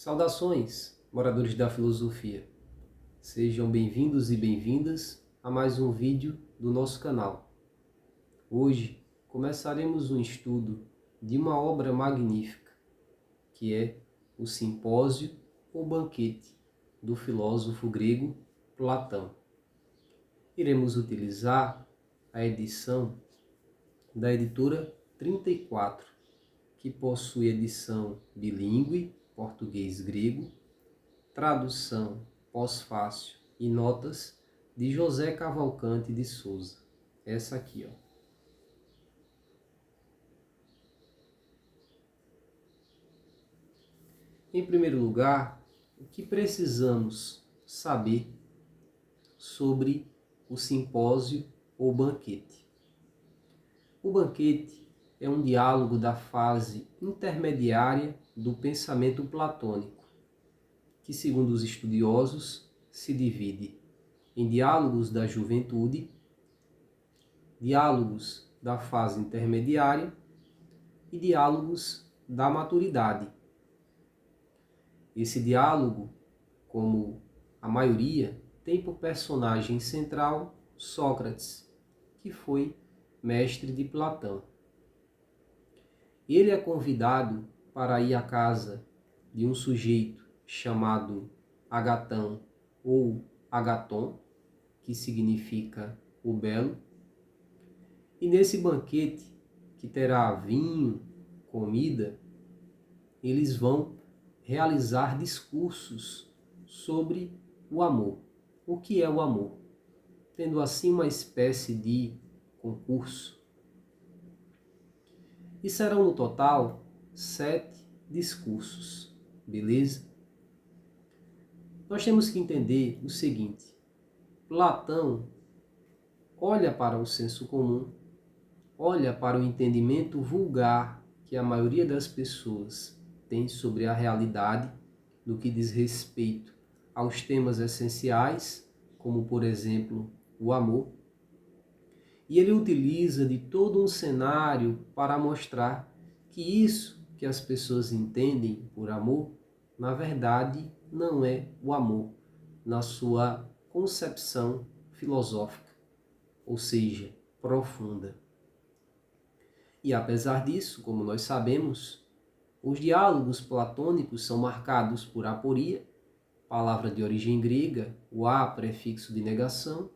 Saudações, moradores da filosofia. Sejam bem-vindos e bem-vindas a mais um vídeo do nosso canal. Hoje começaremos um estudo de uma obra magnífica, que é o Simpósio ou Banquete, do filósofo grego Platão. Iremos utilizar a edição da editora 34, que possui edição bilíngue, português-grego, tradução pós-fácil e notas de José Cavalcante de Souza. Essa aqui, ó. Em primeiro lugar, o que precisamos saber sobre o simpósio ou banquete? O banquete é um diálogo da fase intermediária do pensamento platônico, que, segundo os estudiosos, se divide em diálogos da juventude, diálogos da fase intermediária e diálogos da maturidade. Esse diálogo, como a maioria, tem por personagem central Sócrates, que foi mestre de Platão. Ele é convidado para ir à casa de um sujeito chamado Agatão ou Agaton, que significa o belo. E nesse banquete, que terá vinho, comida, eles vão realizar discursos sobre o amor. O que é o amor? Tendo assim uma espécie de concurso. E serão no total 7 discursos, beleza? Nós temos que entender o seguinte: Platão olha para o senso comum, olha para o entendimento vulgar que a maioria das pessoas tem sobre a realidade no que diz respeito aos temas essenciais, como por exemplo o amor, e ele utiliza de todo um cenário para mostrar que isso que as pessoas entendem por amor, na verdade, não é o amor na sua concepção filosófica, ou seja, profunda. E apesar disso, como nós sabemos, os diálogos platônicos são marcados por aporia, palavra de origem grega, o a prefixo de negação,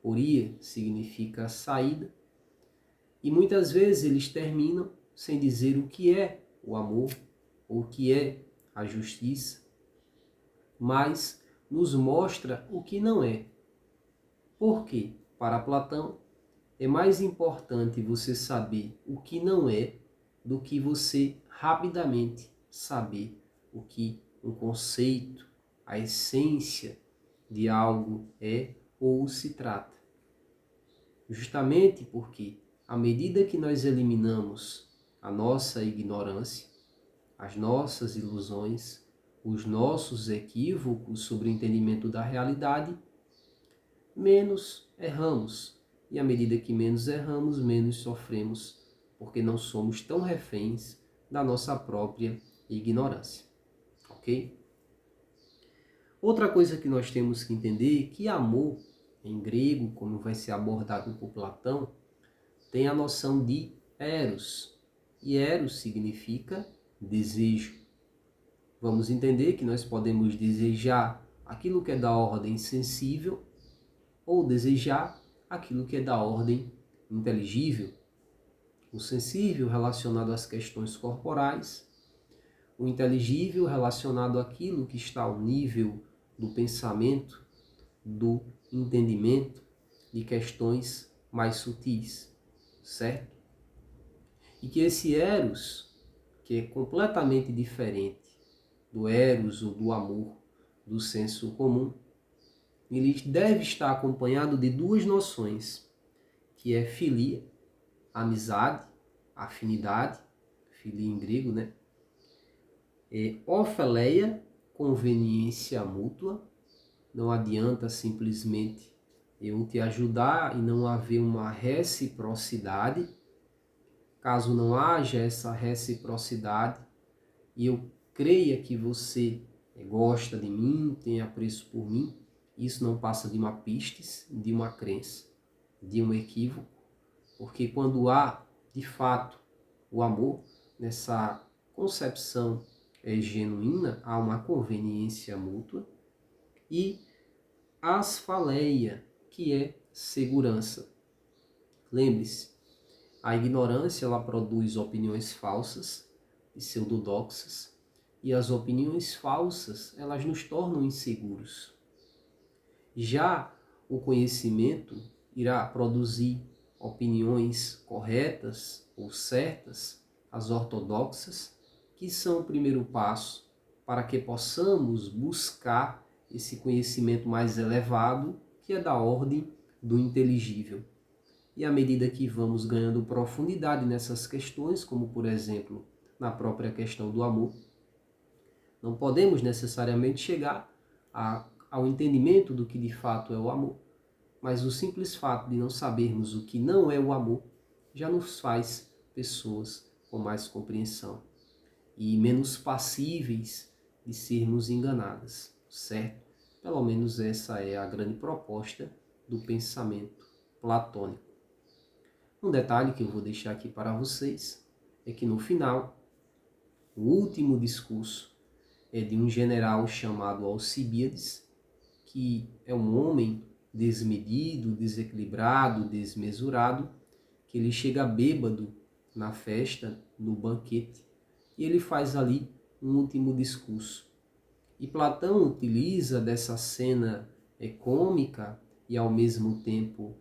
poria significa saída, e muitas vezes eles terminam sem dizer o que é o amor, ou o que é a justiça, mas nos mostra o que não é. Porque, para Platão, é mais importante você saber o que não é do que você rapidamente saber o que um conceito, a essência de algo é ou se trata. Justamente porque, à medida que nós eliminamos a nossa ignorância, as nossas ilusões, os nossos equívocos sobre o entendimento da realidade, menos erramos. E à medida que menos erramos, menos sofremos, porque não somos tão reféns da nossa própria ignorância. Ok? Outra coisa que nós temos que entender é que amor, em grego, como vai ser abordado por Platão, tem a noção de eros. E eros significa desejo. Vamos entender que nós podemos desejar aquilo que é da ordem sensível ou desejar aquilo que é da ordem inteligível. O sensível relacionado às questões corporais, o inteligível relacionado àquilo que está ao nível do pensamento, do entendimento de questões mais sutis, certo? E que esse eros, que é completamente diferente do eros ou do amor do senso comum, ele deve estar acompanhado de duas noções, que é filia, amizade, afinidade, filia em grego, né? Ofeleia, conveniência mútua. Não adianta simplesmente eu te ajudar e não haver uma reciprocidade. Caso não haja essa reciprocidade e eu creia que você gosta de mim, tem apreço por mim. Isso não passa de uma pistis, de uma crença, de um equívoco, porque quando há, de fato, o amor, nessa concepção genuína, há uma conveniência mútua e asfaleia, que é segurança. Lembre-se, a ignorância ela produz opiniões falsas, pseudodoxas, e as opiniões falsas elas nos tornam inseguros. Já o conhecimento irá produzir opiniões corretas ou certas, as ortodoxas, que são o primeiro passo para que possamos buscar esse conhecimento mais elevado, que é da ordem do inteligível. E à medida que vamos ganhando profundidade nessas questões, como por exemplo na própria questão do amor, não podemos necessariamente chegar ao entendimento do que de fato é o amor, mas o simples fato de não sabermos o que não é o amor já nos faz pessoas com mais compreensão e menos passíveis de sermos enganadas, certo? Pelo menos essa é a grande proposta do pensamento platônico. Um detalhe que eu vou deixar aqui para vocês é que no final, o último discurso é de um general chamado Alcibíades, que é um homem desmedido, desequilibrado, desmesurado, que ele chega bêbado na festa, no banquete, e ele faz ali um último discurso. E Platão utiliza dessa cena cômica e ao mesmo tempo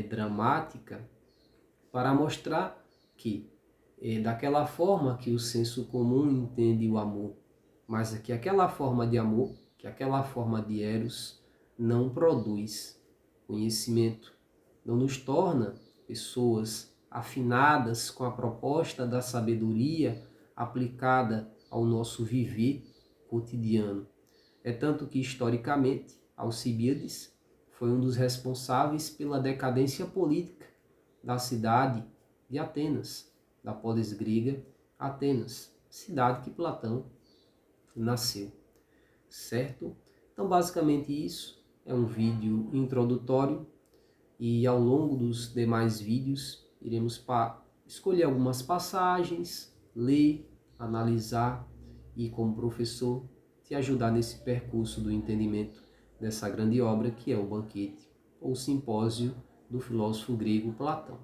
dramática para mostrar que daquela forma que o senso comum entende o amor, mas que aquela forma de amor, que aquela forma de eros não produz conhecimento, não nos torna pessoas afinadas com a proposta da sabedoria aplicada ao nosso viver cotidiano. É tanto que, historicamente, Alcibíades foi um dos responsáveis pela decadência política da cidade de Atenas, da polis grega Atenas, cidade que Platão nasceu, certo? Então, basicamente isso é um vídeo introdutório e ao longo dos demais vídeos iremos escolher algumas passagens, ler, analisar e, como professor, te ajudar nesse percurso do entendimento dessa grande obra que é o Banquete ou Simpósio do filósofo grego Platão.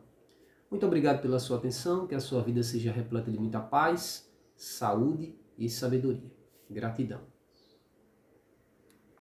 Muito obrigado pela sua atenção, que a sua vida seja repleta de muita paz, saúde e sabedoria. Gratidão.